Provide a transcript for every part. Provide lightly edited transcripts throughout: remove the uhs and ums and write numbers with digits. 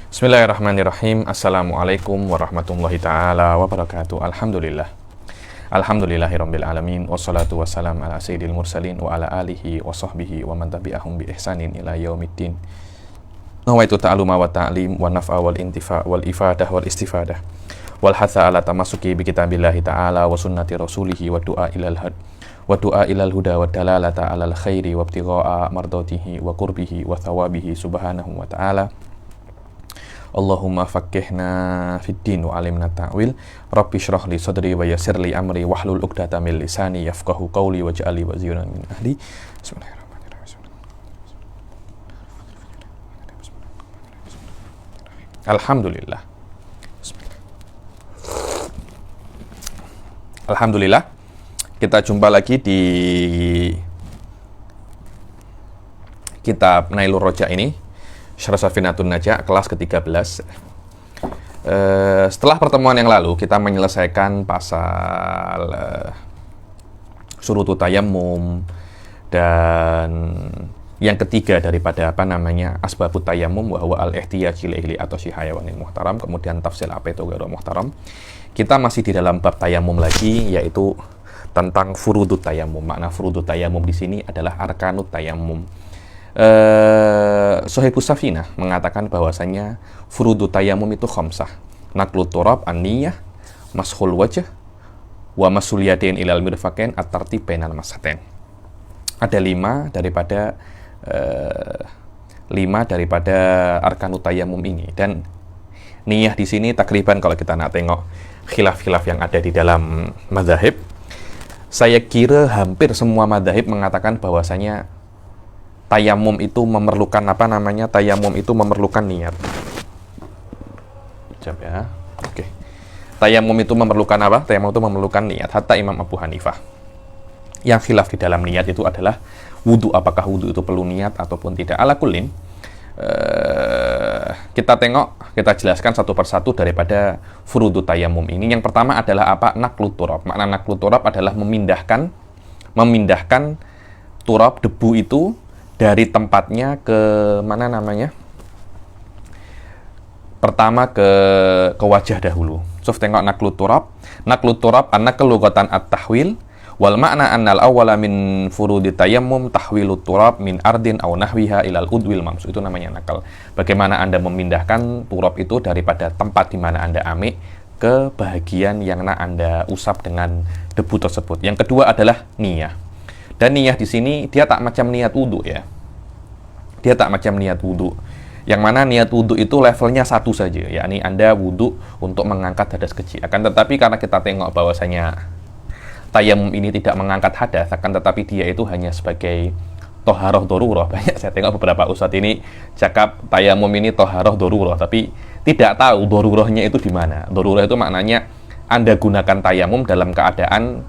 Bismillahirrahmanirrahim. Assalamualaikum warahmatullahi ta'ala wabarakatuh. Alhamdulillah. Alhamdulillahirabbil alamin wassalatu wassalam ala sayyidil mursalin wa ala alihi wa sahbihi wa man tabi'ahum bi ihsanin ila yaumiddin. Nawaitu ta'aluma wa ta'lim wa naf'a wal intifa' wal ifadah wal istifadah wal hatha ala tamasuki bi kitabillahi ta'ala wa sunnati rasulihi wa du'a ilal huda wa dalalata alal khairi wa ibtigha'a mardatihi wa qurbihi wa thawabihi subhanahu wa ta'ala. Allahumma faqqihna fid din wa alimna ta'wil. Rabbi shrah li sadri wa yassir li amri wahlul 'uqdatam min lisani yafqahu qawli waj'al li waziran min ahli. Bismillahirrahmanirrahim. Alhamdulillah. Alhamdulillah. Kita jumpa lagi di kitab Nailur Roja ini, Syarh Safinatun Najah, kelas ke-13. Setelah pertemuan yang lalu, kita menyelesaikan pasal syurutu tayammum dan yang ketiga daripada asbabut tayammum wa huwa al-ihtiyaj ilaihi atau si hayawanil muhtaram, kemudian tafsil apa itu ghairu muhtaram. Kita masih di dalam bab tayammum lagi, yaitu tentang furudut tayammum. Makna furudut tayammum di sini adalah arkanut tayammum. Sohibus Safinah mengatakan bahwasanya furudu tayammum itu khamsah: naqlut turab, an-niyah, mashul wajh, wa masul yadain ilal mirfaqain, at-tartib bainal masatain. Ada lima daripada arkanut tayammum ini, dan niyah di sini takriban kalau kita nak tengok khilaf-khilaf yang ada di dalam mazhab, saya kira hampir semua mazhab mengatakan bahwasanya tayamum itu memerlukan tayamum itu memerlukan niat. Sekejap ya. Oke. Tayamum itu memerlukan apa? Tayamum itu memerlukan niat. Hatta Imam Abu Hanifah, yang khilaf di dalam niat itu adalah wudu. Apakah wudu itu perlu niat ataupun tidak? Ala kullin, kita jelaskan satu persatu daripada furudu tayamum ini. Yang pertama adalah apa? Naqlut turab. Makna naqlut turab adalah memindahkan turab, debu itu dari tempatnya ke pertama ke wajah dahulu. So tengok naqlut turab annaka lughatan at-tahwil wal makna annal awwala min furudi tayammum tahwilut turab min ardin aw nahwiha ilal udwil mamsu. Itu namanya nakal. Bagaimana Anda memindahkan turab itu daripada tempat di mana Anda amik ke bahagian yang Anda usap dengan debu tersebut. Yang kedua adalah niyah. Dan niyah di sini dia tak macam niat wudu ya. Dia tak macam niat wudu. Yang mana niat wudu itu levelnya satu saja, yakni Anda wudu untuk mengangkat hadas kecil. Akan tetapi karena kita tengok bahwasanya tayamum ini tidak mengangkat hadas, akan tetapi dia itu hanya sebagai toharoh dorurah. Banyak saya tengok beberapa ustadz ini cakap tayamum ini toharoh dorurah, tapi tidak tahu dorurahnya itu di mana. Dorurah itu maknanya Anda gunakan tayamum dalam keadaan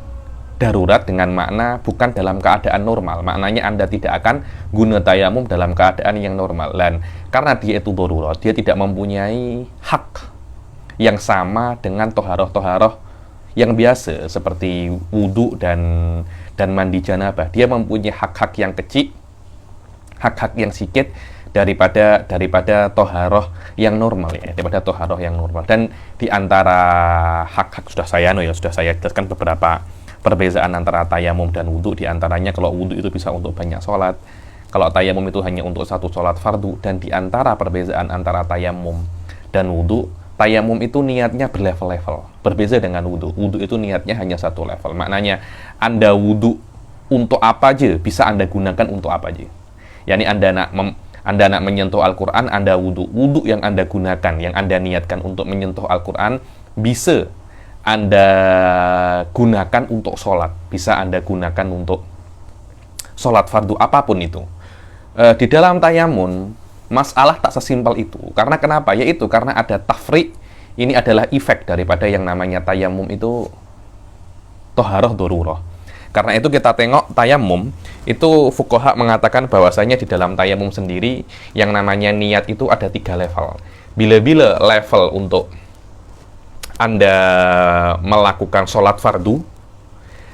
darurat, dengan makna bukan dalam keadaan normal. Maknanya Anda tidak akan guna tayamum dalam keadaan yang normal. Dan karena dia itu darurat, dia tidak mempunyai hak yang sama dengan toharoh-toharoh yang biasa seperti wudu dan mandi janabah. Dia mempunyai hak-hak yang kecil, hak-hak yang sedikit daripada toharoh yang normal ya, daripada toharoh yang normal. Dan di antara hak-hak sudah saya jelaskan beberapa perbezaan antara tayamum dan wudu. Di antaranya kalau wudu itu bisa untuk banyak sholat, kalau tayamum itu hanya untuk satu sholat fardu. Dan di antara perbezaan antara tayamum dan wudu, tayamum itu niatnya berlevel-level, berbeza dengan wudu. Wudu itu niatnya hanya satu level. Maknanya Anda wudu untuk apa aja bisa Anda gunakan untuk apa aja. Yani Anda nak menyentuh Al-Quran, Anda wudu. Wudu yang Anda gunakan, yang Anda niatkan untuk menyentuh Al-Quran, bisa Anda gunakan untuk sholat, bisa Anda gunakan untuk sholat fardu, apapun itu. Di dalam tayamum, masalah tak sesimpel itu. Karena kenapa? Yaitu karena ada tafriq. Ini adalah efek daripada yang namanya tayamum itu toharoh dorurah. Karena itu kita tengok tayamum, itu fuqaha mengatakan bahwasanya di dalam tayamum sendiri, yang namanya niat itu ada 3 level. Bila-bila level untuk Anda melakukan sholat fardu,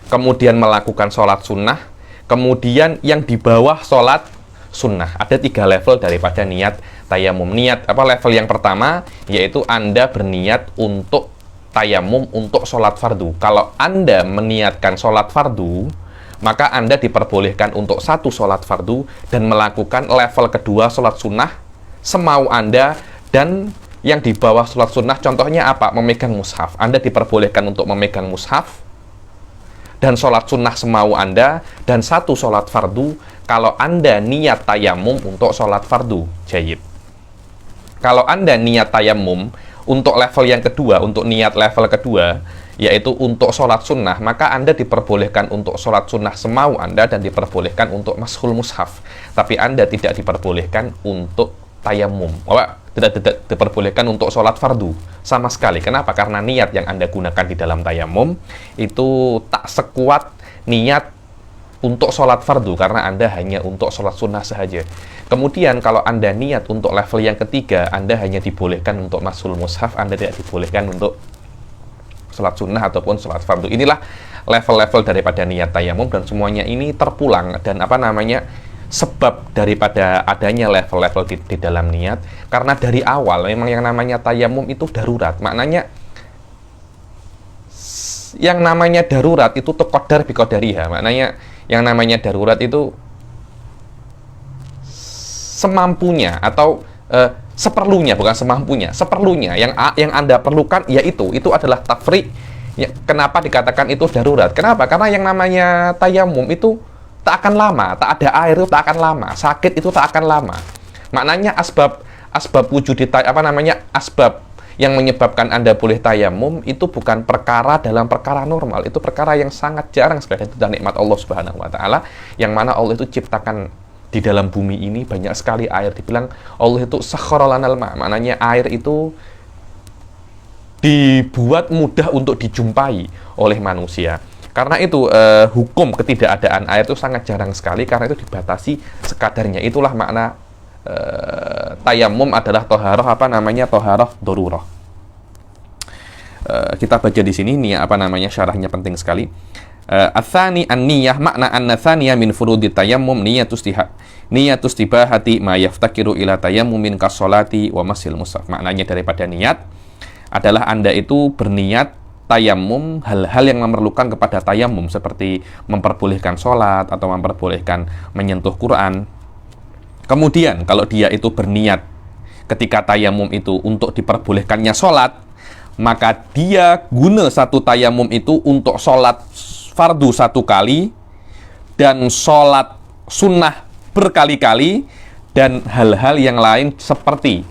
kemudian melakukan sholat sunnah, kemudian yang di bawah sholat sunnah. Ada 3 level daripada niat tayamum. Level yang pertama yaitu Anda berniat untuk tayamum untuk sholat fardu. Kalau Anda meniatkan sholat fardu, maka Anda diperbolehkan untuk satu sholat fardu dan melakukan level kedua sholat sunnah semau Anda. Dan yang di bawah sholat sunnah contohnya apa? Memegang mushaf. Anda diperbolehkan untuk memegang mushaf dan sholat sunnah semau Anda, dan satu sholat fardu kalau Anda niat tayamum untuk sholat fardu. Jayid. Kalau Anda niat tayamum untuk level yang kedua, untuk niat level kedua, yaitu untuk sholat sunnah, maka Anda diperbolehkan untuk sholat sunnah semau Anda dan diperbolehkan untuk mashul mushaf. Tapi Anda tidak diperbolehkan untuk tayamum. Tidak diperbolehkan untuk sholat fardu sama sekali. Kenapa? Karena niat yang Anda gunakan di dalam tayamum itu tak sekuat niat untuk sholat fardu, karena Anda hanya untuk sholat sunnah saja. Kemudian kalau Anda niat untuk level yang ketiga, Anda hanya dibolehkan untuk mashul mushaf, Anda tidak dibolehkan untuk sholat sunnah ataupun sholat fardu. Inilah level-level daripada niat tayamum, dan semuanya ini terpulang dan sebab daripada adanya level-level di dalam niat, karena dari awal memang yang namanya tayamum itu darurat. Maknanya yang namanya darurat itu qadar bi qadariha. Maknanya yang namanya darurat itu semampunya atau seperlunya, bukan semampunya, seperlunya. Yang Anda perlukan yaitu itu adalah tafri. Ya, kenapa dikatakan itu darurat? Kenapa? Karena yang namanya tayamum itu tak akan lama, tak ada air itu tak akan lama, sakit itu tak akan lama. Maknanya asbab wujud asbab yang menyebabkan Anda boleh tayamum itu bukan perkara dalam perkara normal, itu perkara yang sangat jarang sekali. Itu dan nikmat Allah Subhanahu wa taala, yang mana Allah itu ciptakan di dalam bumi ini banyak sekali air. Dibilang Allah itu sakhkhara lanal ma, maknanya air itu dibuat mudah untuk dijumpai oleh manusia. Karena itu hukum ketidakadaan air itu sangat jarang sekali, karena itu dibatasi sekadarnya. Itulah makna tayamum adalah toharoh toharoh dorurah. Kita baca di sini syarahnya penting sekali. Atsani an-niyah, makna an-natsaniyah min furudit tayammum niyatus tibahati ma yaftakiru ila tayammumin kasolati wa masil mushaf. Maknanya daripada niat adalah Anda itu berniat tayamum hal-hal yang memerlukan kepada tayamum, seperti memperbolehkan sholat atau memperbolehkan menyentuh Quran. Kemudian kalau dia itu berniat ketika tayamum itu untuk diperbolehkannya sholat, maka dia guna satu tayamum itu untuk sholat fardu 1 kali dan sholat sunnah berkali-kali, dan hal-hal yang lain seperti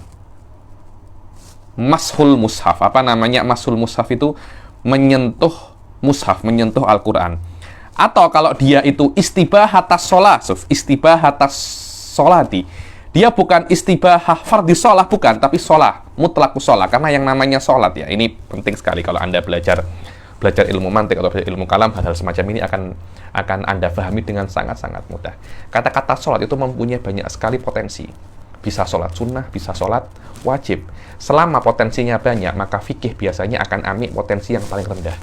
mashul mushaf. Mashul mushaf itu menyentuh mushaf, menyentuh Al-Quran. Atau kalau dia itu istibahatas sholati, dia bukan istibahah fardhi sholah, bukan, tapi sholah, mutlaku sholah. Karena yang namanya sholat ya, ini penting sekali kalau Anda belajar ilmu mantik atau ilmu kalam, hal-hal semacam ini akan Anda pahami dengan sangat-sangat mudah. Kata-kata sholat itu mempunyai banyak sekali potensi. Bisa sholat sunnah, bisa sholat wajib. Selama potensinya banyak, maka fikih biasanya akan ambil potensi yang paling rendah.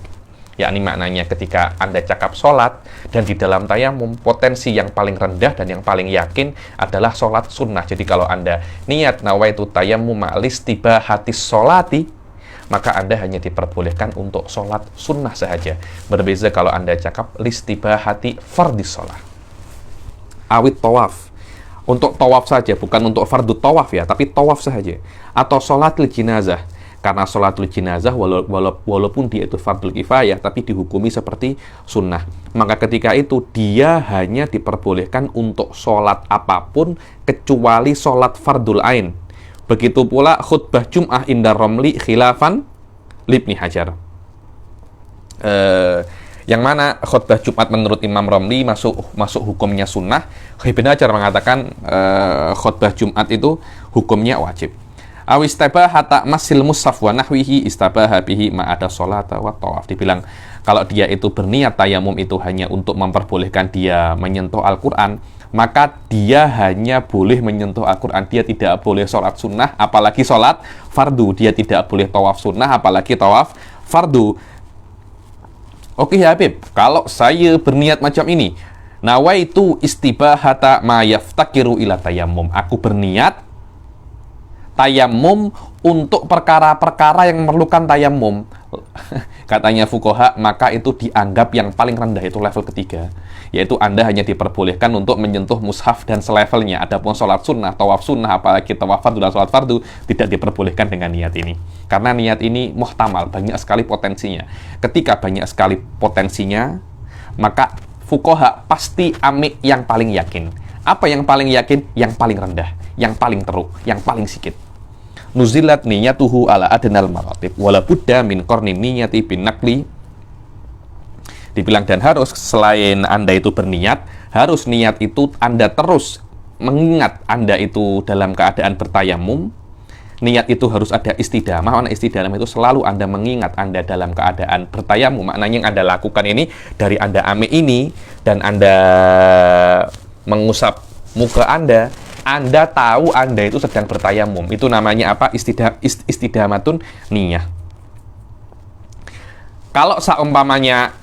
Yakni maknanya ketika Anda cakap sholat, dan di dalam tayamum, potensi yang paling rendah dan yang paling yakin adalah sholat sunnah. Jadi kalau Anda niat nawaitu tayammum listibahatis sholati, maka Anda hanya diperbolehkan untuk sholat sunnah saja. Berbeza kalau Anda cakap listibahati fardis sholah. Awit tawaf. Untuk tawaf saja, bukan untuk fardu tawaf ya, tapi tawaf saja. Atau sholatul jinazah. Karena sholatul jinazah walaupun dia itu fardul kifayah, tapi dihukumi seperti sunnah. Maka ketika itu dia hanya diperbolehkan untuk sholat apapun kecuali sholat fardul ain. Begitu pula khutbah Jum'ah indar Romli khilafan libni Hajar. Yang mana khutbah Jumat menurut Imam Romli masuk hukumnya sunnah. Ibnu Hajar mengatakan khutbah Jumat itu hukumnya wajib. Awistabaha masil mushaf wa nahwihi istabaha bihi ma'ada sholata wa tawaf. Dibilang kalau dia itu berniat tayamum itu hanya untuk memperbolehkan dia menyentuh Al-Quran, maka dia hanya boleh menyentuh Al-Quran. Dia tidak boleh sholat sunnah, apalagi sholat fardu. Dia tidak boleh tawaf sunnah, apalagi tawaf fardu. Oke Habib, kalau saya berniat macam ini, Nawaitu istibahata ma yaftakiru ila tayammum. Aku berniat tayamum untuk perkara-perkara yang memerlukan tayamum. Katanya fuqaha, maka itu dianggap yang paling rendah, itu level ketiga, yaitu Anda hanya diperbolehkan untuk menyentuh mushaf dan selevelnya. Adapun sholat sunnah, tawaf sunnah, apalagi tawaf fardu dan sholat fardu, tidak diperbolehkan dengan niat ini, karena niat ini muhtamal, banyak sekali potensinya. Ketika banyak sekali potensinya, maka fuqaha pasti amik yang paling yakin. Apa yang paling yakin? Yang paling rendah, yang paling teruk, yang paling sikit. Nuzilat niyatuhu ala adnal maratib wala budda min qarnin niyati bin naqli. Dibilang dan harus selain Anda itu berniat, harus niat itu Anda terus mengingat Anda itu dalam keadaan bertayamum. Niat itu harus ada istidamah. Makna istidamah itu selalu Anda mengingat Anda dalam keadaan bertayamum. Maknanya yang Anda lakukan ini dari Anda amik ini dan Anda mengusap muka Anda tahu Anda itu sedang bertayamum. Itu namanya apa? Istidamatun niyah. Kalau seumpamanya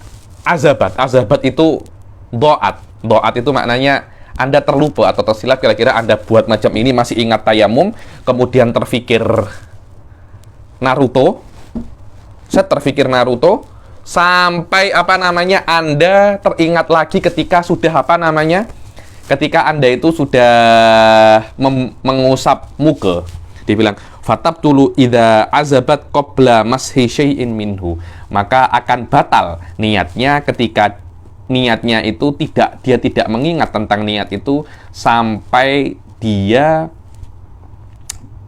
azabat itu doat. Doat itu maknanya Anda terlupa atau tersilap, kira-kira Anda buat macam ini masih ingat tayamum, kemudian terfikir Naruto. Saya terfikir Naruto sampai Anda teringat lagi ketika sudah ketika Anda itu sudah mengusap muka. Dibilang fatabtulu idza azabat qabla mashi syai'in minhu. Maka akan batal niatnya ketika niatnya itu dia tidak mengingat tentang niat itu sampai dia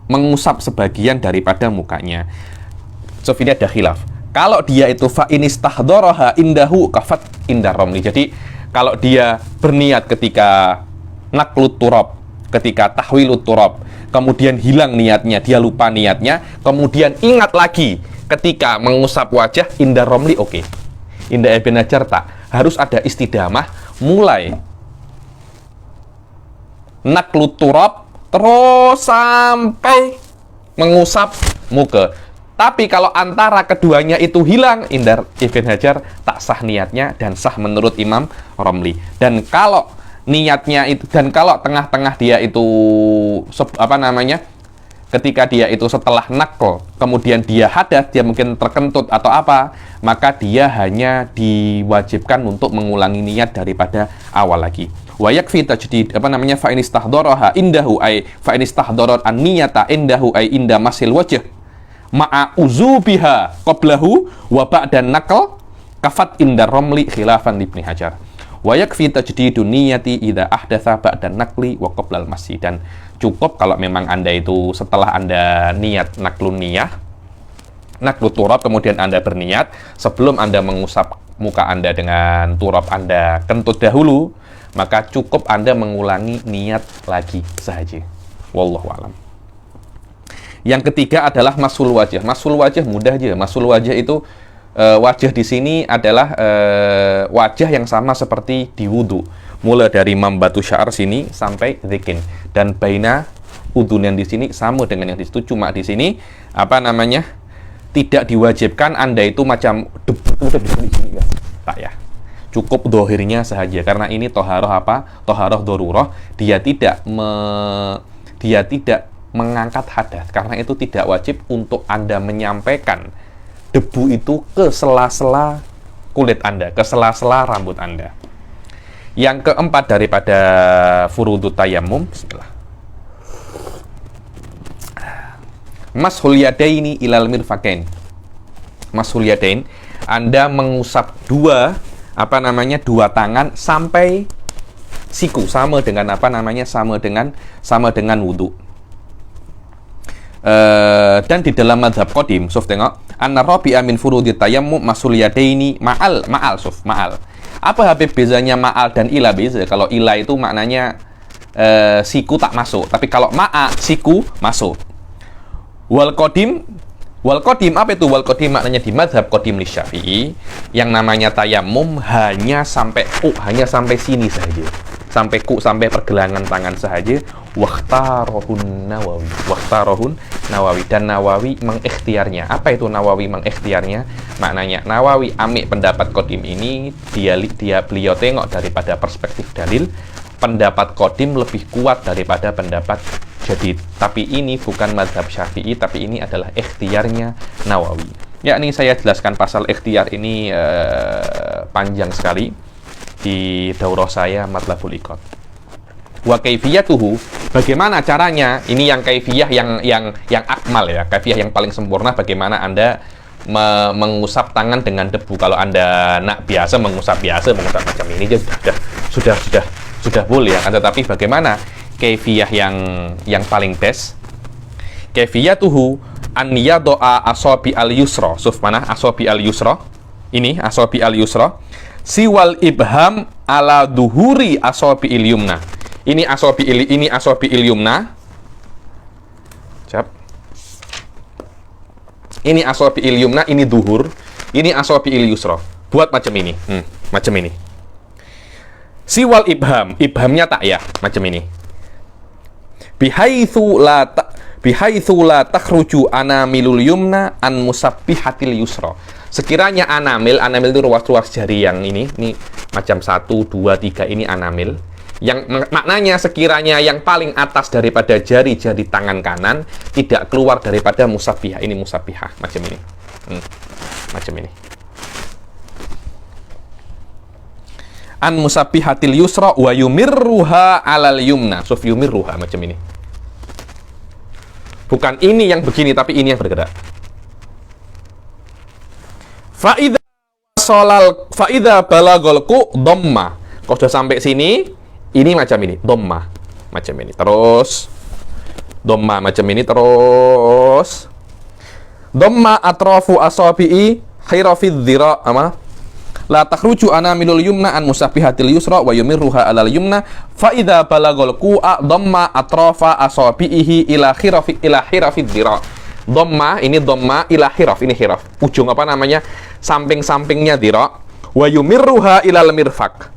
mengusap sebagian daripada mukanya. So, ini ada khilaf. Kalau dia itu fa inistahdaraha indahu kafat indar romli. Jadi kalau dia berniat ketika naklut turab, ketika tahwilut turab, kemudian hilang niatnya, dia lupa niatnya, kemudian ingat lagi ketika mengusap wajah, indar romli, oke. Indah Ibn Hajar tak. Harus ada istidamah, mulai naklut turab, terus sampai mengusap muka. Tapi kalau antara keduanya itu hilang, Indar Ibn Hajar tak sah niatnya dan sah menurut Imam Romli. Dan kalau niatnya itu, dan kalau tengah-tengah dia itu ketika dia itu setelah nakl, kemudian dia hadas, dia mungkin terkentut atau apa, maka dia hanya diwajibkan untuk mengulangi niat daripada awal lagi. Wa yakfi tajdid fa in istahdaraha indahu ay fa in istahdarat an-niyata indahu ay inda masil wajh ma'a uzubiha qablahu wa ba'dan naql kafat indar romli khilafan Ibnu Hajar. Wa yakfi tajdidun niyati idza ahdatsa ba'dan naqli wa qablal masih. Dan cukup kalau memang Anda itu setelah Anda niat naklun niyah, naklut turab, kemudian Anda berniat sebelum Anda mengusap muka Anda dengan turab Anda kentut dahulu, maka cukup Anda mengulangi niat lagi saja. Wallahu a'lam. Yang ketiga adalah masul wajah. Masul wajah mudah aja. Masul wajah itu wajah di sini adalah wajah yang sama seperti di wudu. Mulai dari mambatu sya'ar sini sampai dzikin. Dan baina udun yang di sini sama dengan yang di situ, cuma di sini tidak diwajibkan Anda itu macam di sini ya. Tak ya. Cukup dohirnya saja karena ini toharoh doruroh. Dia tidak mengangkat hadas, karena itu tidak wajib untuk Anda menyampaikan debu itu ke sela-sela kulit Anda, ke sela-sela rambut Anda. Yang keempat daripada furudut tayammum, bismillah, mashul yadaini ilal mirfaqain. Mashul yadain, Anda mengusap dua tangan sampai siku, sama dengan sama dengan wudu. Dan di dalam mazhab qadim, Suf tengok, anna rabi'a min furudit tayammum masul yadaini ma'al. Apa bezanya ma'al dan ila? Beza. Kalau ila itu maknanya siku tak masuk, tapi kalau ma'a siku masuk. Wal qadim apa itu wal qadim? Maknanya di mazhab qadim li Syafi'i yang namanya tayammum hanya sampai sini saja. sampai pergelangan tangan saja. Wakhtarohun Nawawi, dan Nawawi mengikhtiarnya. Apa itu Nawawi mengikhtiarnya? Maknanya Nawawi ambil pendapat Qadim ini, beliau tengok daripada perspektif dalil, pendapat Qadim lebih kuat daripada pendapat Jadid. Tapi ini bukan mazhab Syafi'i, tapi ini adalah ikhtiarnya Nawawi. Yakni saya jelaskan pasal ikhtiar ini panjang sekali di daurah saya Matlabul Iqad. Wa kaifiyatuhu, bagaimana caranya? Ini yang kaifiyah yang akmal ya, kaifiyah yang paling sempurna. Bagaimana Anda mengusap tangan dengan debu? Kalau Anda nak biasa mengusap macam ini sudah boleh ya. Tetapi bagaimana kaifiyah yang paling best? Kaifiyatuhu an yado'a asabi al-yusra. Suf mana asabi al-yusra? Ini asabi al-yusra. Siwal ibham ala duhuri asabi il-yumna. Ini asabi il-yumna. Siap. Ini asabi il-yumna, ini duhur. Ini asabi il-yusra. Buat macam ini. Macam ini. Siwal ibham. Ibhamnya tak ya, macam ini. Bihaitsu la takhruju anamilul yumna an musabbihatil yusra. Sekiranya anamil itu ruas-ruas jari yang ini macam 1, 2, 3 ini anamil. Yang maknanya sekiranya yang paling atas daripada jari-jari tangan kanan tidak keluar daripada musabbihah. Ini musabbihah macam ini. Macam ini. An musabbihatil yusra wa yumirruha alal yumna. Suf yumirruha macam ini. Bukan ini yang begini, tapi ini yang bergerak. Fa'idha balagolku dhamma. Kalau sudah sampai sini, ini macam ini, dhamma. Macam ini. Terus. Dhamma macam ini. Terus. Dhamma atrafu asabi'i khirafidh dhira' ama? La takhruju anamilul yumna an musabbihatil yusra wa yumirruha alal yumna fa idza balagol qu'a dhamma atrafa asabihi ila khirafid dhira. Dhamma ini dhamma ila khiraf, ini khiraf. Ujung apa namanya? Samping-sampingnya dhira. Wa yumirruha ilal mirfaq.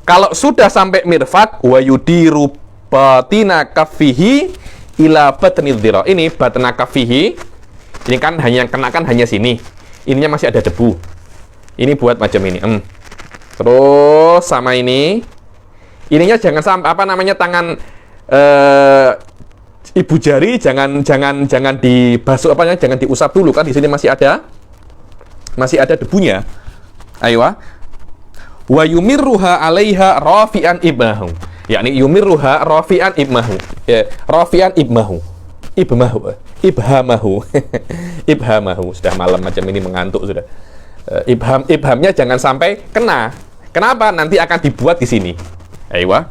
Kalau sudah sampai mirfaq wa yudiru batina kaffihi ila batni dhira. Ini batna kaffihi. Ini kan hanya yang kenakan hanya sini. Ininya masih ada debu. Ini buat macam ini. Terus sama ini. Ininya jangan sampai apa namanya tangan ibu jari jangan dibasuh apa namanya, jangan diusap dulu kan di sini masih ada debunya. Ayo. Wa yumirruha 'alaiha rafi'an ibmahu. Yakni yumirruha rafi'an ibmahu. Rafi'an ibmahu. Ibhamahu. Ibhamahu. Sudah malam macam ini mengantuk sudah. Ibhamnya jangan sampai kena. Kenapa? Nanti akan dibuat di sini. Aywa.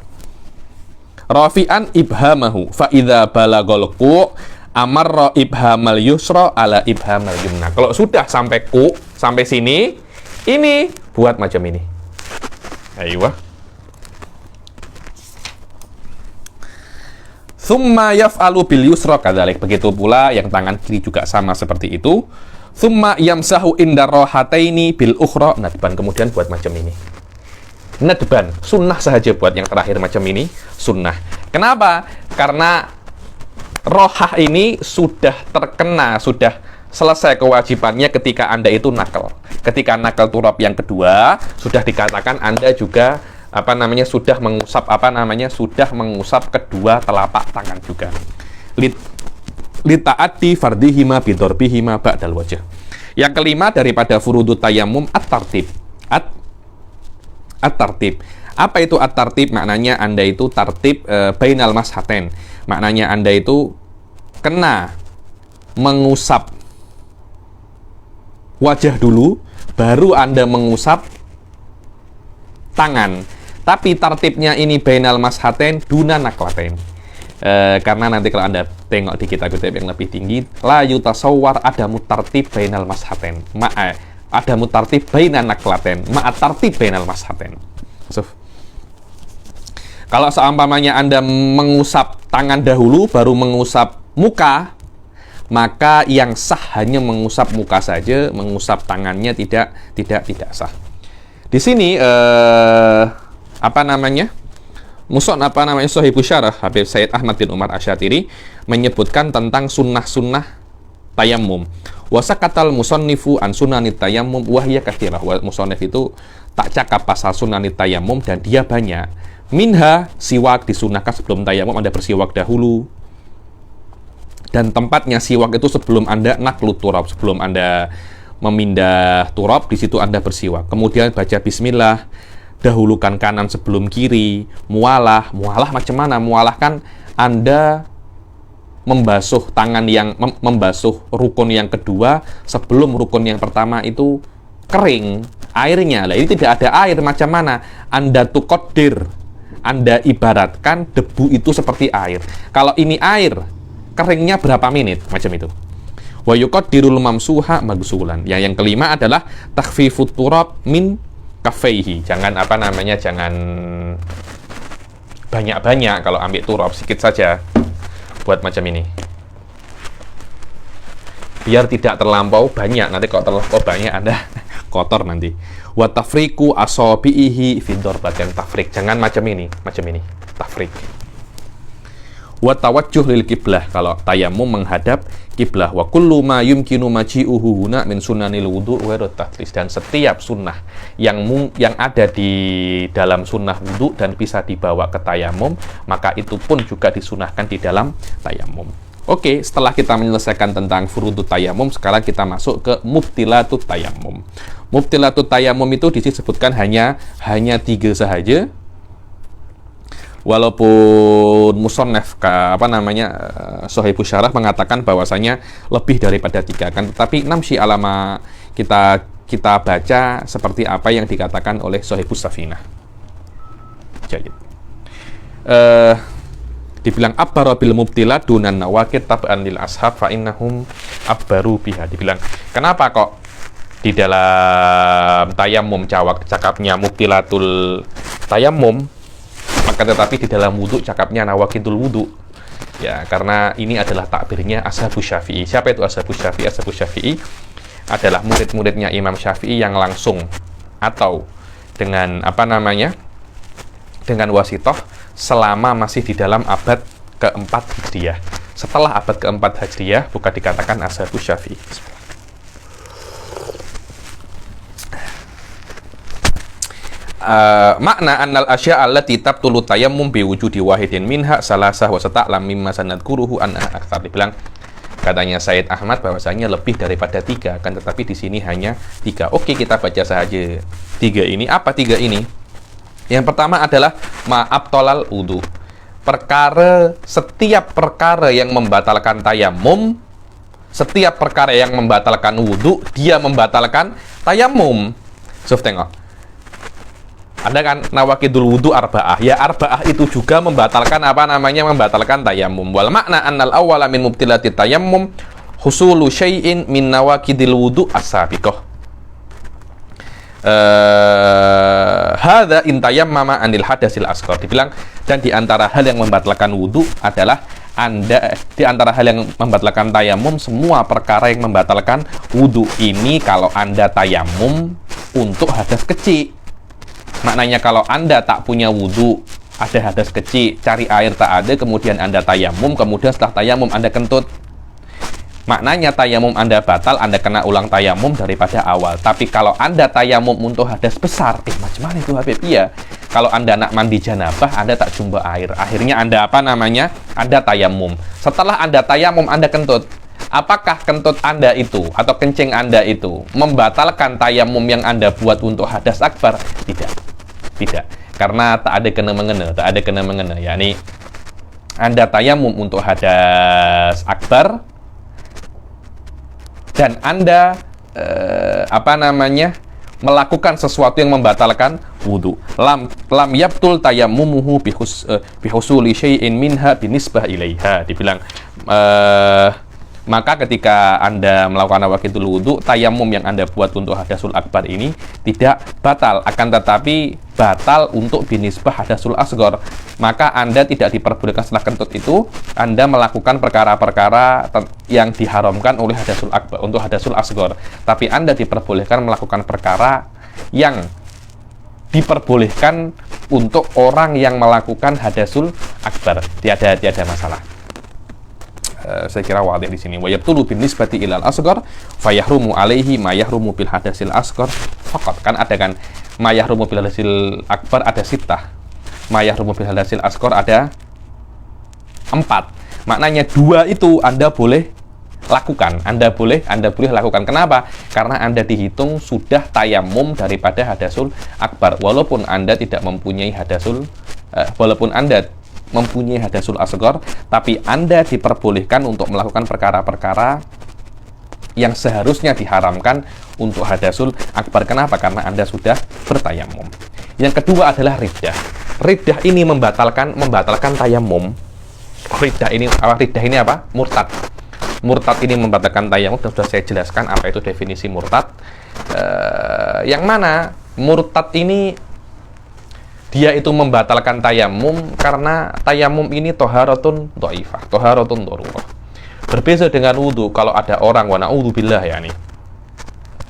Rafi'an ibhamahu fa idza balagol qu amarra ibhamal yusra ala ibhamal yumna. Kalau sudah sampai ku, sampai sini, ini buat macam ini. Aywa. Tsumma yaf'alu bil yusra kadzalik. Begitu pula yang tangan kiri juga sama seperti itu. Tsumma yamsahu inda rahataini bil ukhra nadban. Kemudian buat macam ini. Nadban, sunnah saja buat yang terakhir macam ini, sunnah. Kenapa? Karena rohah ini sudah terkena, sudah selesai kewajibannya ketika Anda itu nakal. Ketika nakal turab yang kedua, sudah dikatakan Anda juga sudah mengusap kedua telapak tangan juga. Lita'ati fardihima bidorbihima ba'dal wajah. Yang kelima daripada furudut tayammum at-tartib. At-tartib. Apa itu at-tartib? Maknanya Anda itu tartib bainal mashaten. Maknanya Anda itu kena mengusap wajah dulu, baru Anda mengusap tangan. Tapi tartibnya ini bainal mashaten duna naklaten. Karena nanti kalau Anda tengok di kitab-kitab yang lebih tinggi, la yutasawwar ada mutartib bainal mashaten. Ada mutartib bainan naklaten, ma'at tartib bainal mashaten. Kalau seumpamanya Anda mengusap tangan dahulu baru mengusap muka, maka yang sah hanya mengusap muka saja, mengusap tangannya tidak sah. Di sini Muson apa namanya Sohibu Syarah Habib Said Ahmad bin Umar Asyatiri menyebutkan tentang sunnah-sunnah tayamum. Wasakatal musonnifu an sunanit tayamum wahya kathirah. Musonif itu tak cakap pasal sunanit tayamum dan dia banyak. Minha siwak disunahkan sebelum tayamum, Anda bersiwak dahulu. Dan tempatnya siwak itu sebelum Anda naklut turab, sebelum Anda memindah turab, di situ Anda bersiwak. Kemudian baca bismillah, dahulukan kanan sebelum kiri, mualah macam mana? Mualah kan Anda membasuh tangan yang membasuh rukun yang kedua sebelum rukun yang pertama itu kering airnya. Lah ini tidak ada air, macam mana? Anda tuqaddir, Anda ibaratkan debu itu seperti air. Kalau ini air, keringnya berapa menit? Macam itu. Wa yuqaddirul mamsuha magsulan. Yang kelima adalah takhfifut turab min kafaihi. Jangan jangan banyak-banyak kalau ambil turab, sedikit saja. Buat macam ini. Biar tidak terlampau banyak. Nanti kalau terlampau banyak Anda kotor nanti. Wa tafriqu asabihi fi darbatin tafriq. Jangan macam ini. Tafriq. Wa tawajjuh lil qiblah, kalau tayamum menghadap kiblah. Wa kullu ma yumkinu maji'uhu huna min sunanil wudu' wa tatlis. Dan setiap sunnah yang ada di dalam sunnah wudu dan bisa dibawa ke tayamum, maka itu pun juga disunahkan di dalam tayamum. Oke, setelah kita menyelesaikan tentang furudut tayamum, sekarang kita masuk ke mubtilatut tayamum. Mubtilatut tayamum itu disebutkan hanya 3 sahaja. Walaupun musannaf Sohibu Syarah mengatakan bahwasanya lebih daripada 3 kan, tetapi namsi alama kita baca seperti apa yang dikatakan oleh Sohibu Safinah. Jadi dibilang abbaru bil mubtilat dunan nawaqid tab'an lil ashab fa innahum abbaru biha. Dibilang kenapa kok di dalam tayamum cakapnya mubtilatul tayamum, maka tetapi di dalam wudhu cakapnya nawaqidul wudhu. Ya, karena ini adalah takbirnya Ashabus Syafi'i. Siapa itu Ashabus Syafi'i? Ashabus Syafi'i adalah murid-muridnya Imam Syafi'i yang langsung atau dengan dengan wasitoh selama masih di dalam abad keempat Hijriyah. Setelah abad keempat Hijriyah bukan dikatakan Ashabus Syafi'i. Makna annal asya' allati tabtulu tayammum bi wujudi wahidin minha salasah wa sata'lam mimma sanadkuruhu anha aktsar. Dibilang katanya Said Ahmad bahwasanya lebih daripada 3, kan tetapi di sini hanya 3. Oke, kita baca saja 3 ini. Apa 3 ini? Yang pertama adalah ma'abtolal wudu. Setiap perkara yang membatalkan tayammum, setiap perkara yang membatalkan wudu, dia membatalkan tayammum. Tengok. Ada kan nawaqidul wudu arba'ah. Ya, arba'ah itu juga membatalkan membatalkan tayamum. Wal makna annal awwala min mubtilati tayammum husulu syai'in min nawaqidil wudu as-sabiqah. Hadza in tayammama anil hadasil asghar. Dibilang dan di antara hal yang membatalkan wudu adalah di antara hal yang membatalkan tayamum, semua perkara yang membatalkan wudu ini kalau Anda tayamum untuk hadas kecil. Maknanya kalau Anda tak punya wudu, ada hadas kecil, cari air tak ada, kemudian Anda tayamum, kemudian setelah tayamum Anda kentut. Maknanya tayamum Anda batal, Anda kena ulang tayamum daripada awal. Tapi kalau Anda tayamum untuk hadas besar, macam mana itu Habib? Iya, kalau Anda nak mandi janabah, Anda tak jumpa air. Akhirnya Anda Anda tayamum. Setelah Anda tayamum, Anda kentut. Apakah kentut Anda itu atau kencing Anda itu membatalkan tayamum yang Anda buat untuk hadas akbar? Tidak. Karena tak ada kena mengena. Yakni Anda tayamum untuk hadas akbar dan Anda melakukan sesuatu yang membatalkan wudu. Lam yabtul tayammumuhu bihusuli syai'in minha binisbah ilaiha. Dibilang maka ketika Anda melakukan nawaqidul wudu, tayamum yang Anda buat untuk hadasul akbar ini tidak batal, akan tetapi batal untuk binisbah hadasul asghar. Maka Anda tidak diperbolehkan setelah kentut itu Anda melakukan perkara-perkara yang diharamkan oleh hadasul akbar untuk hadasul asghar. Tapi Anda diperbolehkan melakukan perkara yang diperbolehkan untuk orang yang melakukan hadasul akbar. Tiada masalah. Saya kira wadih di sini. Wa yabtulu bin nisbati ilal asghar fa yahrumu alaihi ma yahrumu bil hadasil asghar faqat. Kan ada kan ma yahrumu bil hadasil akbar ada sittah. Ma yahrumu bil hadasil asghar ada 4. Maknanya 2 itu Anda boleh lakukan. Anda boleh lakukan. Kenapa? Karena Anda dihitung sudah tayamum daripada hadasul akbar. Walaupun Anda tidak mempunyai hadasul walaupun Anda mempunyai hadasul asghar, tapi Anda diperbolehkan untuk melakukan perkara-perkara yang seharusnya diharamkan untuk hadasul akbar. Kenapa? Karena Anda sudah bertayamum. Yang kedua adalah riddah. Riddah ini membatalkan tayamum. Riddah ini apa? Murtad. Murtad ini membatalkan tayamum, dan sudah saya jelaskan apa itu definisi murtad. Yang mana murtad ini dia itu membatalkan tayamum karena tayamum ini toharatun dhaifah, toharatun darurah. Berbeda dengan wudu. Kalau ada orang wa na'udzubillah yani,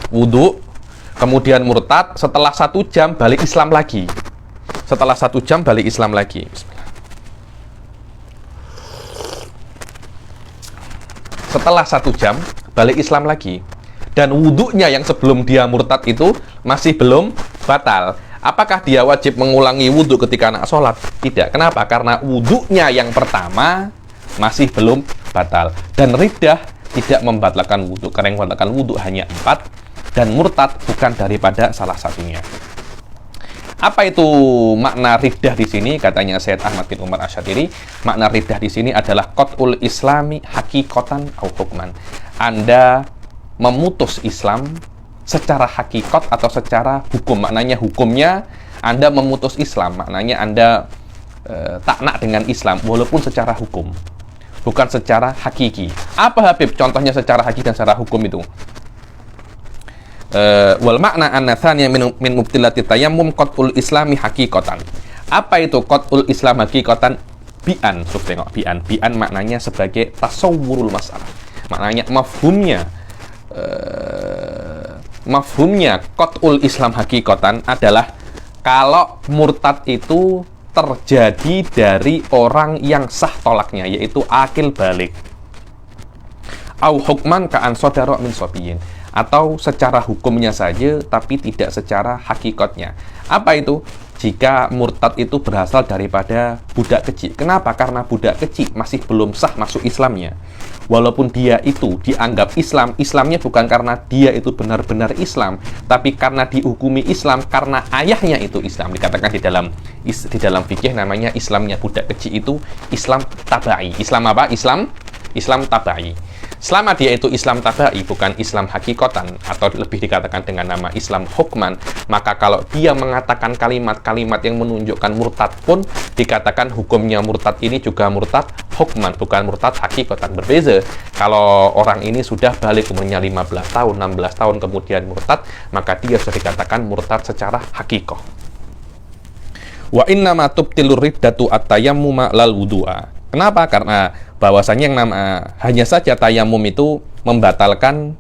wudu kemudian murtad, setelah 1 jam balik Islam lagi. Setelah 1 jam balik Islam lagi. Bismillah. Setelah 1 jam balik Islam lagi, dan wudunya yang sebelum dia murtad itu masih belum batal. Apakah dia wajib mengulangi wudhu ketika nak sholat? Tidak. Kenapa? Karena wudhunya yang pertama masih belum batal. Dan riddah tidak membatalkan wudhu. Karena yang membatalkan wudhu hanya 4. Dan murtad bukan daripada salah satunya. Apa itu makna riddah di sini? Katanya Syed Ahmad bin Umar Asy'ariyy, makna riddah di sini adalah qat'ul islami hakikatan au hukman. Anda memutus Islam secara hakikat atau secara hukum. Maknanya hukumnya Anda memutus Islam, maknanya Anda taknak dengan Islam walaupun secara hukum, bukan secara hakiki. Apa Habib contohnya secara hakiki dan secara hukum itu? Wal makna anna thaniya min mubtilati tayammum qat'ul islami hakikatan. Apa itu qat'ul islam hakikatan? Bi'an, tengok bi'an. Bi'an maknanya sebagai tasawwurul masalah. Maknanya mafhumnya qat'ul islam hakikatan adalah kalau murtad itu terjadi dari orang yang sah tolaknya, yaitu akil balik. Au hukman ka'an sodara min sobiyin, atau secara hukumnya saja tapi tidak secara hakikatnya. Apa itu? Jika murtad itu berasal daripada budak kecil. Kenapa? Karena budak kecil masih belum sah masuk Islamnya. Walaupun dia itu dianggap Islam, Islamnya bukan karena dia itu benar-benar Islam, tapi karena dihukumi Islam karena ayahnya itu Islam. Dikatakan di dalam fikih namanya Islamnya budak kecil itu Islam tabai. Islam apa? Islam tabai. Selama dia itu Islam tabai, bukan Islam hakikatan, atau lebih dikatakan dengan nama Islam hukman, maka kalau dia mengatakan kalimat-kalimat yang menunjukkan murtad pun dikatakan hukumnya murtad ini juga murtad hukman, bukan murtad hakikatan. Berbeza kalau orang ini sudah balik umurnya 15 tahun, 16 tahun kemudian murtad, maka dia sudah dikatakan murtad secara hakikah. Wa innama tubtilur riddatu at-tayammuma lal wudu'a. Kenapa? Karena bahwasanya yang hanya saja tayamum itu membatalkan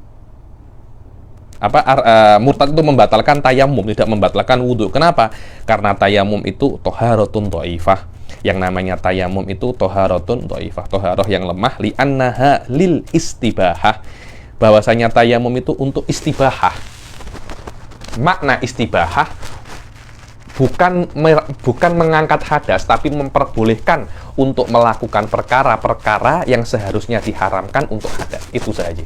murtad itu membatalkan tayamum, tidak membatalkan wudhu. Kenapa? Karena tayamum itu toharatun dhaifah. Yang namanya tayamum itu toharatun dhaifah, toharoh yang lemah, li'annaha lil istibahah. Bahwasanya tayamum itu untuk istibahah. Makna istibahah bukan mengangkat hadas, tapi memperbolehkan untuk melakukan perkara-perkara yang seharusnya diharamkan untuk hadas. Itu saja.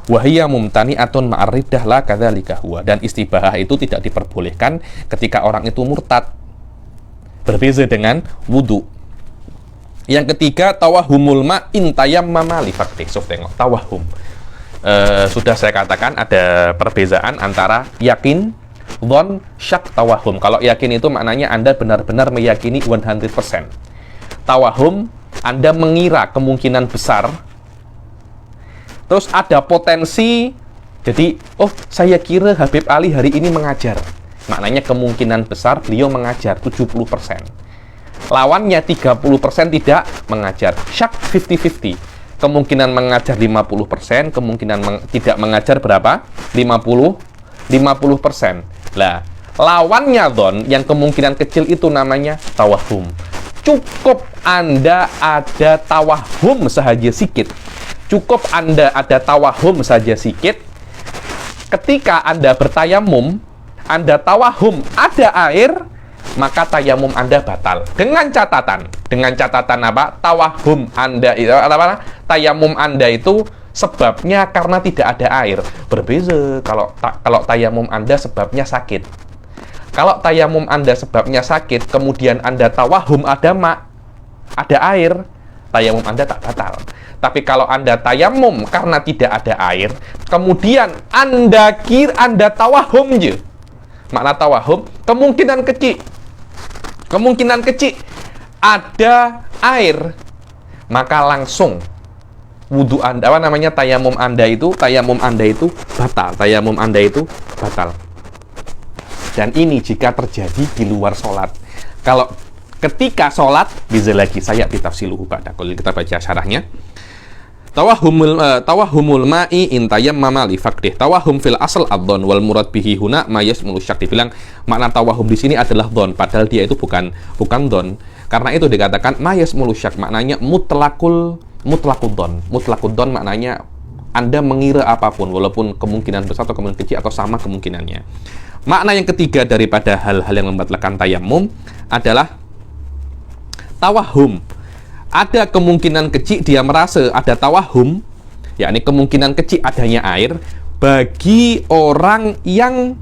Wahiyya mumtani'atun ma'ar riddah la kadzalika huwa. Dan istibahah itu tidak diperbolehkan ketika orang itu murtad. Berbeza dengan wudu. Yang ketiga, tawahumul ma'in tayammama li faqih. Tengok, tawahum. Sudah saya katakan ada perbezaan antara yakin, dhon, syak, tawahum. Kalau yakin itu maknanya Anda benar-benar meyakini 100%. Tawahum, Anda mengira kemungkinan besar. Terus ada potensi. Jadi, saya kira Habib Ali hari ini mengajar. Maknanya kemungkinan besar beliau mengajar 70%. Lawannya 30% tidak mengajar. Syak 50-50. Kemungkinan mengajar 50%, kemungkinan tidak mengajar berapa? 50%. Lah, Lawannya dhon yang kemungkinan kecil itu namanya tawahum. Cukup Anda ada tawahum saja sikit. Cukup Anda ada tawahum saja sikit. Ketika Anda bertayamum, Anda tawahum ada air, maka tayamum Anda batal. Dengan catatan apa? Tawahum Anda itu apa? Tayamum Anda itu sebabnya karena tidak ada air. Berbeza kalau tayamum Anda sebabnya sakit. Kalau tayamum Anda sebabnya sakit, kemudian Anda tawahum ada air, tayamum Anda tak batal. Tapi kalau Anda tayamum karena tidak ada air, kemudian Anda tawahum je. Makna tawahum, kemungkinan kecil ada air, maka langsung wudu Anda, tayamum Anda itu batal. Dan ini jika terjadi di luar sholat. Kalau ketika sholat, bisa lagi saya bitafsiluhu ba'da qul. Kita baca syarahnya. Tawahumul ma'i in tayammama li faqdih. Tawahum fil asl ad-dhon wal murad bihi huna ma yasmulu syak. Dibilang makna tawahum di sini adalah dhon, padahal dia itu bukan dhon. Karena itu dikatakan ma yasmulu syak, maknanya mutlaqud dhon. Mutlaqud dhon maknanya Anda mengira apapun walaupun kemungkinan besar atau kemungkinan kecil atau sama kemungkinannya. Makna yang ketiga daripada hal-hal yang membatalkan tayamum adalah tawahum. Ada kemungkinan kecil dia merasa ada tawahum, yakni kemungkinan kecil adanya air bagi orang yang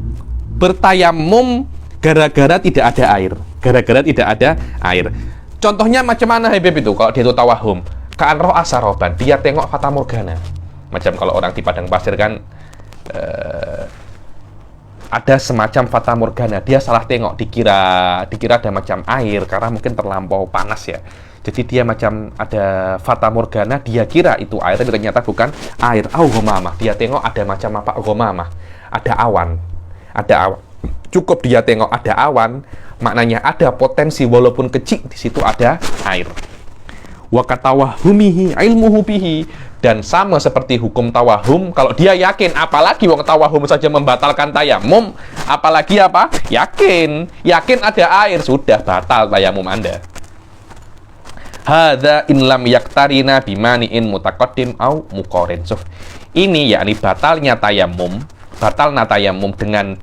bertayamum gara-gara tidak ada air. Contohnya macam mana Habib itu kalau dia itu tawahum? Ka'an roh asaroban, dia tengok fata morgana. Macam kalau orang di padang pasir kan ada semacam fata morgana, dia salah tengok, dikira ada macam air karena mungkin terlampau panas ya. Jadi dia macam ada fata morgana, dia kira itu air tapi ternyata bukan air. Ghamamah, dia tengok ada macam apa? Ghamamah, ada awan. Cukup dia tengok ada awan, maknanya ada potensi walaupun kecil di situ ada air. Wa katawahumihi ilmuhu bihi, dan sama seperti hukum tawahum, kalau dia yakin, apalagi wong tawahum saja membatalkan tayamum, apalagi apa? Yakin ada air, sudah batal tayamum Anda. Hadza in lam yaktarina bimani'in mutaqaddim au muqarin. So, ini yakni batalna tayamum dengan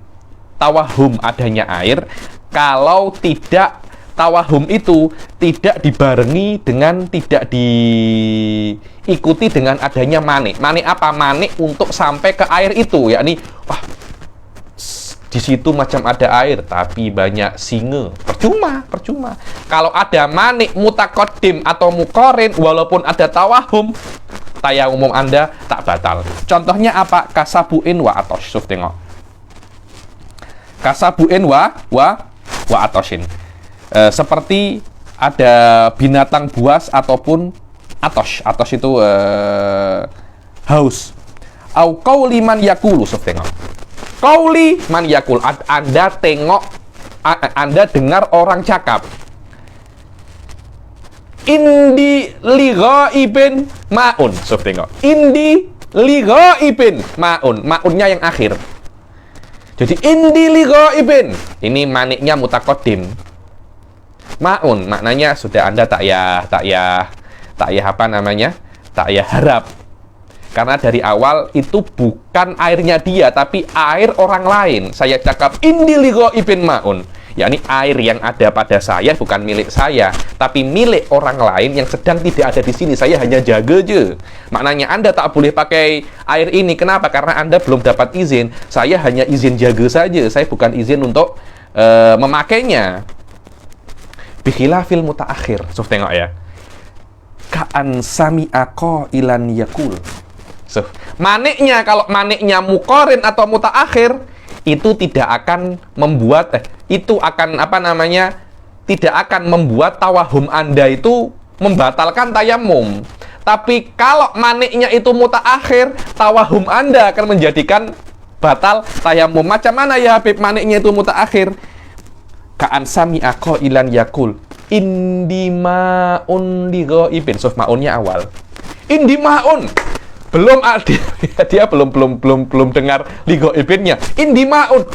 tawahum adanya air kalau tidak tawahum itu tidak dibarengi dengan, tidak diikuti dengan adanya manik. Manik apa? Manik untuk sampai ke air itu, yakni di situ macam ada air tapi banyak singa. Percuma. Kalau ada manik mutaqaddim atau muqarin walaupun ada tawahum, tayamum Anda tak batal. Contohnya apa? Kasabuin wa atosh. Tengok. Kasabuin wa atoshin. Seperti ada binatang buas ataupun atosh. Atosh itu haus. Au qauli man yakulu. Tengok. Qauli man yakul. Anda tengok, Anda dengar orang cakap. Indi li ghaibin ma'un. Tengok. Indi li ghaibin ma'un. Ma'unnya yang akhir. Jadi indi li ghaibin. Ini maniknya mutaqaddim. Ma'un maknanya sudah Anda tak harap, karena dari awal itu bukan airnya dia tapi air orang lain. Saya cakap indi li ghaibin ma'un, yakni air yang ada pada saya bukan milik saya tapi milik orang lain yang sedang tidak ada di sini, saya hanya jaga je. Maknanya Anda tak boleh pakai air ini. Kenapa? Karena Anda belum dapat izin. Saya hanya izin jaga saja, saya bukan izin untuk memakainya. Bikhilafil mutaakhir. So, tengok ya. Ka'an sami'a qailan yakul. So, maniknya, kalau maniknya muqarin atau mutaakhir, itu tidak akan membuat tidak akan membuat tawahum Anda itu membatalkan tayamum. Tapi kalau maniknya itu mutaakhir, tawahum Anda akan menjadikan batal tayamum. Macam mana ya Habib maniknya itu mutaakhir? Ka'an sami'a qailan yakul indi ma'un li ghaibin. So, ma'unnya awal. Indi ma'un. Belum dia belum dengar li ghaibinnya. Indi ma'un.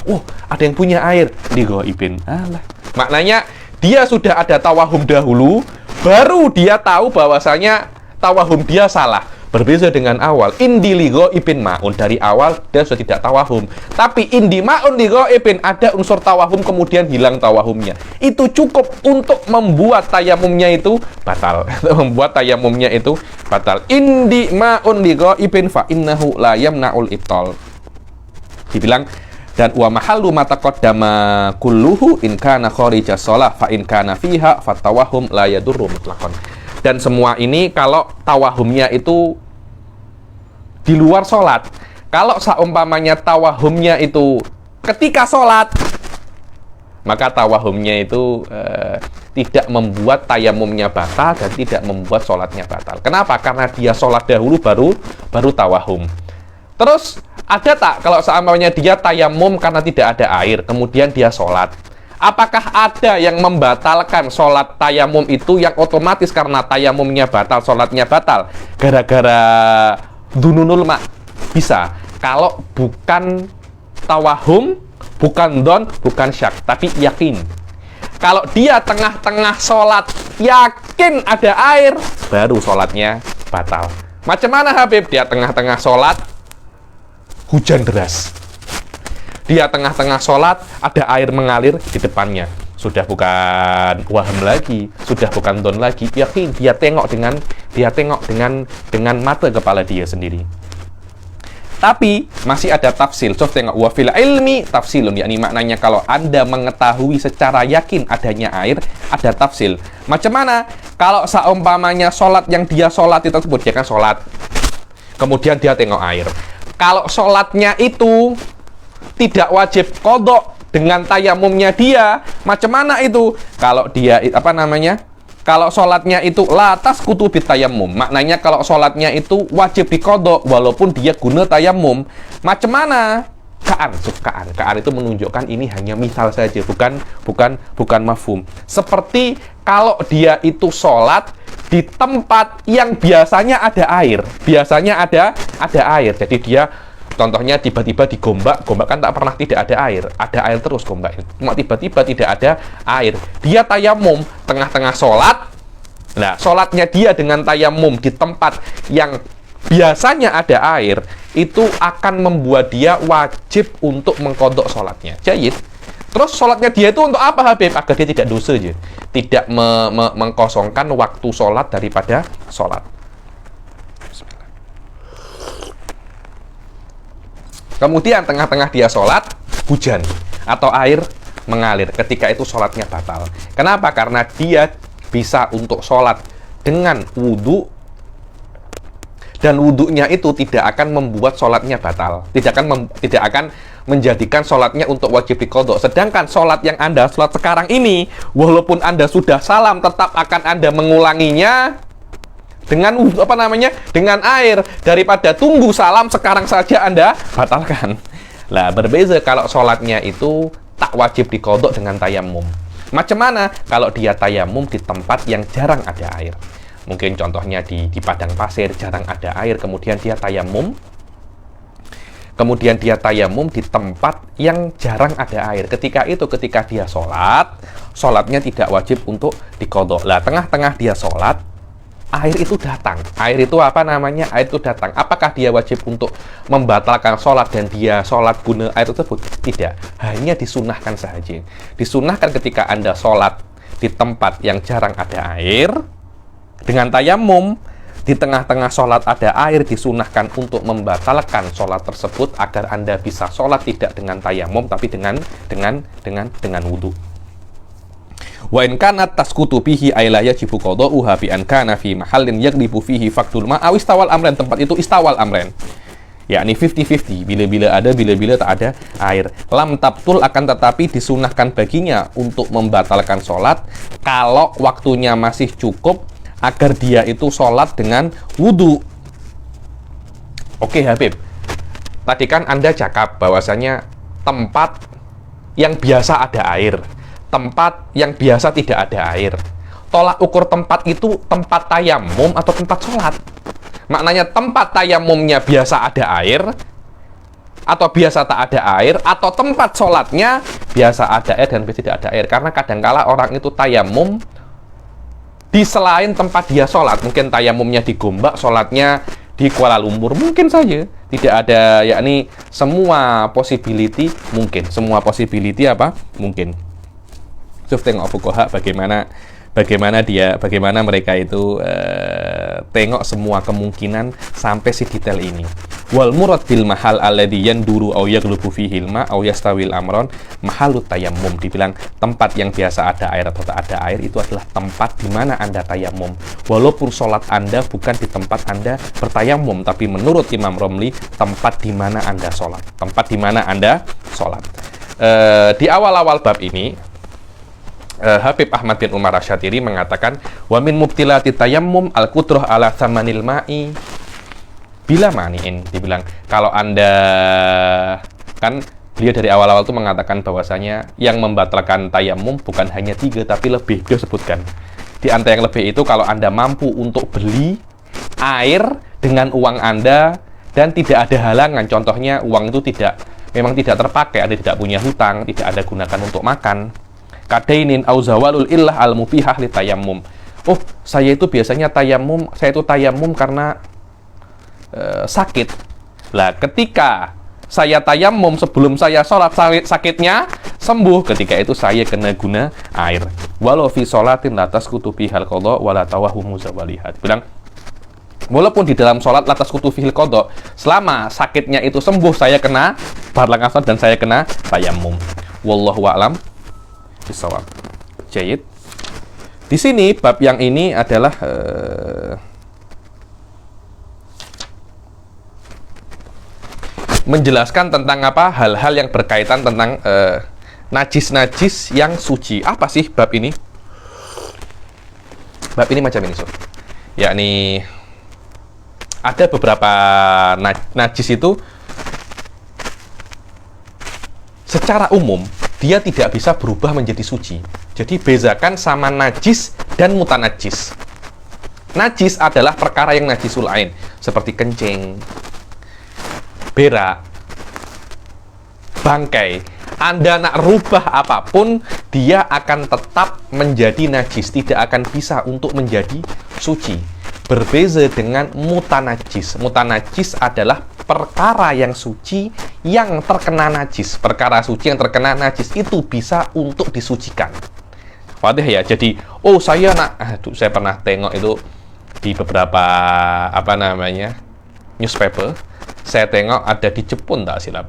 ada yang punya air li ghaibin. Alah. Maknanya dia sudah ada tawahum dahulu, baru dia tahu bahwasanya tawahum dia salah. Berbeda dengan awal, indi li ghaibin ma'un, dari awal dia sudah tidak tawahum. Tapi indi ma'un li ghaibin, ada unsur tawahum kemudian hilang tawahumnya. Itu cukup untuk membuat tayamumnya itu batal. Membuat tayamumnya itu batal. Indi ma'un li ghaibin fa innahu la yamna'ul ibtal. Dibilang dan wa mahallu ma taqaddama kulluhu in kana kharija shalah fa in kana fiha fatawahum la yadurru mutlaqan. Dan semua ini kalau tawahumnya itu di luar sholat. Kalau seumpamanya tawahumnya itu ketika sholat, maka tawahumnya itu tidak membuat tayamumnya batal dan tidak membuat sholatnya batal. Kenapa? Karena dia sholat dahulu baru tawahum. Terus ada tak kalau seumpamanya dia tayamum karena tidak ada air, kemudian dia sholat? Apakah ada yang membatalkan sholat tayamum itu yang otomatis karena tayamumnya batal, sholatnya batal? Gara-gara dununul ma? Bisa. Kalau bukan tawahum, bukan don, bukan syak, tapi yakin. Kalau dia tengah-tengah sholat, yakin ada air, baru sholatnya batal. Macam mana Habib? Dia tengah-tengah sholat, hujan deras. Dia tengah-tengah sholat, ada air mengalir di depannya. Sudah bukan waham lagi, sudah bukan don lagi. Yakin, dia tengok dengan mata kepala dia sendiri. Tapi masih ada tafsil. So, tengok wa fil ilmi tafsilun, yakni maknanya kalau Anda mengetahui secara yakin adanya air, ada tafsil. Macam mana? Kalau seumpamanya sholat yang dia sholat itu tersebut, dia kan sholat, kemudian dia tengok air. Kalau sholatnya itu tidak wajib qadha dengan tayamumnya dia, macam mana itu? Kalau dia kalau sholatnya itu la tasqutu bitayamum, maknanya kalau sholatnya itu wajib diqadha walaupun dia guna tayamum. Macam mana? Ka'an itu menunjukkan ini hanya misal saja, bukan mafhum. Seperti kalau dia itu sholat di tempat yang biasanya ada air, ada air. Jadi dia contohnya tiba-tiba digombak kan tak pernah tidak ada air terus gombak. Cuma tiba-tiba tidak ada air. Dia tayamum tengah-tengah sholat. Nah, sholatnya dia dengan tayamum di tempat yang biasanya ada air, itu akan membuat dia wajib untuk mengqadha sholatnya. Jayid. Terus sholatnya dia itu untuk apa Habib? Agar dia tidak dosa aja. Tidak mengkosongkan waktu sholat daripada sholat. Kemudian tengah-tengah dia sholat, hujan atau air mengalir. Ketika itu sholatnya batal. Kenapa? Karena dia bisa untuk sholat dengan wudhu, dan wudhunya itu tidak akan membuat sholatnya batal. Tidak akan menjadikan sholatnya untuk wajib diqadha. Sedangkan sholat yang Anda sholat sekarang ini, walaupun Anda sudah salam, tetap akan Anda mengulanginya dengan dengan air, daripada tunggu salam sekarang saja Anda batalkan. Lah, berbeza kalau sholatnya itu tak wajib diqadha dengan tayamum. Macam mana? Kalau dia tayamum di tempat yang jarang ada air. Mungkin contohnya di padang pasir jarang ada air, kemudian dia tayamum. Kemudian dia tayamum di tempat yang jarang ada air. Ketika dia sholatnya tidak wajib untuk diqadha. Lah, tengah-tengah dia sholat, air itu datang. Air itu datang. Apakah dia wajib untuk membatalkan sholat dan dia sholat guna air tersebut? Tidak. Hanya disunahkan saja. Disunahkan ketika Anda sholat di tempat yang jarang ada air, dengan tayamum, di tengah-tengah sholat ada air, disunahkan untuk membatalkan sholat tersebut agar Anda bisa sholat tidak dengan tayamum, tapi dengan wudhu. Wa in kanat tasqutu bihi ay la yajibu qada'uha bi an kana fi mahallin yaghlibu fihi faqdul ma aw istawal amran, tempat itu istawal amran, yakni 50-50, bila-bila ada, bila-bila tak ada air. Lam tabtul, akan tetapi disunahkan baginya untuk membatalkan sholat kalau waktunya masih cukup agar dia itu sholat dengan wudhu. Oke Habib, tadi kan Anda cakap bahwasanya tempat yang biasa ada air, tempat yang biasa tidak ada air. Tolak ukur tempat itu tempat tayamum atau tempat sholat. Maknanya tempat tayamumnya biasa ada air, atau biasa tak ada air, atau tempat sholatnya biasa ada air dan biasa tidak ada air. Karena kadangkala orang itu tayamum di selain tempat dia sholat, mungkin tayamumnya di Gombak, sholatnya di Kuala Lumpur, mungkin saja tidak ada, yakni semua possibility mungkin, semua possibility apa mungkin. Terus tengok fuqaha bagaimana mereka itu tengok semua kemungkinan sampai si detail ini. Wal murad bil mahal alladhi yanduru aw yaghlubu fihi al-ma aw yastawil amron mahalut tayammum. Dibilang tempat yang biasa ada air atau tak ada air itu adalah tempat di mana Anda tayamum. Walaupun sholat Anda bukan di tempat Anda bertayamum, tapi menurut Imam Romli tempat di mana Anda sholat. Tempat di mana Anda sholat. Di awal-awal bab ini Habib Ahmad bin Umar Asyatiri mengatakan wa min mubtilati tayammum al-qudrah ala thamanil ma'i bila mani'in. Dibilang kalau Anda, kan beliau dari awal-awal itu mengatakan bahwasanya yang membatalkan tayammum bukan hanya 3 tapi lebih. Beliau sebutkan di antara yang lebih itu kalau Anda mampu untuk beli air dengan uang Anda dan tidak ada halangan, contohnya uang itu memang tidak terpakai, Anda tidak punya hutang, tidak ada gunakan untuk makan. Kadainin au zawalul illah al mubihah li tayammum. Oh, saya itu biasanya tayamum karena sakit. Lah, ketika saya tayamum sebelum saya sholat, sakitnya sembuh, ketika itu saya kena guna air. Walau fi sholatin latas kutubi hal qadha wala tawahumu zawalihat. Bilang walaupun di dalam sholat latas kutubi hal qadha, selama sakitnya itu sembuh, saya kena barlang asad dan saya kena tayamum. Wallahu a'lam bisawab. Jayid. Di sini bab yang ini adalah menjelaskan tentang apa hal-hal yang berkaitan tentang najis-najis yang suci. Apa sih bab ini? Bab ini macam ini, yakni ada beberapa najis itu secara umum dia tidak bisa berubah menjadi suci. Jadi bezakan sama najis dan mutanajis. Najis adalah perkara yang najisul ain, seperti kencing, berak, bangkai. Anda nak rubah apapun, dia akan tetap menjadi najis, tidak akan bisa untuk menjadi suci. Berbeza dengan mutanajis. Mutanajis adalah perkara yang suci yang terkena najis. Perkara suci yang terkena najis itu bisa untuk disucikan. Wadah ya. Jadi, saya pernah tengok itu di beberapa newspaper. Saya tengok ada di Jepun, tak silap,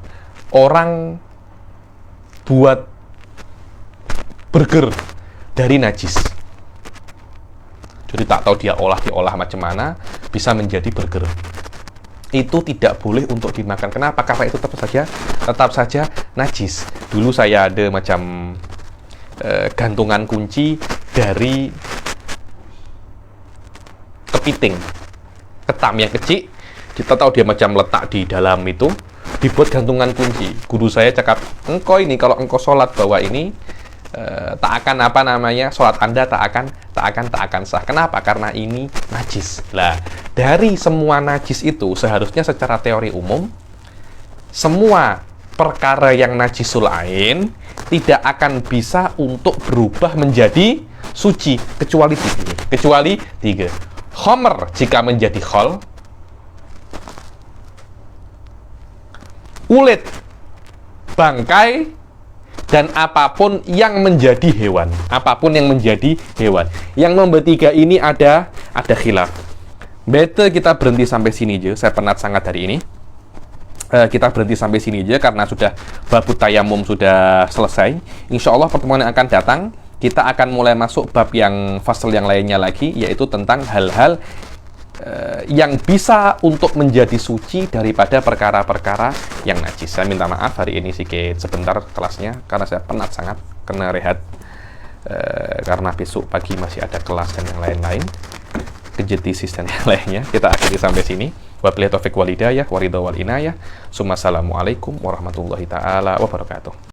orang buat burger dari najis. Jadi tak tahu diolah macam mana bisa menjadi burger. Itu tidak boleh untuk dimakan. Kenapa? Karena itu tetap saja najis. Dulu saya ada macam gantungan kunci dari kepiting, ketam yang kecil. Kita tahu dia macam letak di dalam itu, dibuat gantungan kunci. Guru saya cakap, engkau ini kalau engkau sholat bawa ini, tak akan sholat Anda tak akan sah. Kenapa? Karena ini najis. Lah, dari semua najis itu seharusnya secara teori umum semua perkara yang najisul ain tidak akan bisa untuk berubah menjadi suci kecuali tiga. Khomer jika menjadi khol, kulit, bangkai, dan apapun yang menjadi hewan. Apapun yang menjadi hewan. Yang nomor 3 ini ada khilaf. Better kita berhenti sampai sini aja. Saya penat sangat hari ini. Kita berhenti sampai sini aja karena sudah bab tayamum sudah selesai. Insya Allah pertemuan yang akan datang kita akan mulai masuk bab yang fasal yang lainnya lagi, yaitu tentang hal-hal yang bisa untuk menjadi suci daripada perkara-perkara yang najis. Saya minta maaf hari ini sedikit sebentar kelasnya karena saya penat sangat, kena rehat karena besok pagi masih ada kelas dan yang lain-lain, kejetisis dan yang lainnya. Kita akhiri sampai sini. Wabillahi taufiq wal hidayah, waridha wal inayah. Assalamualaikum warahmatullahi taala wabarakatuh.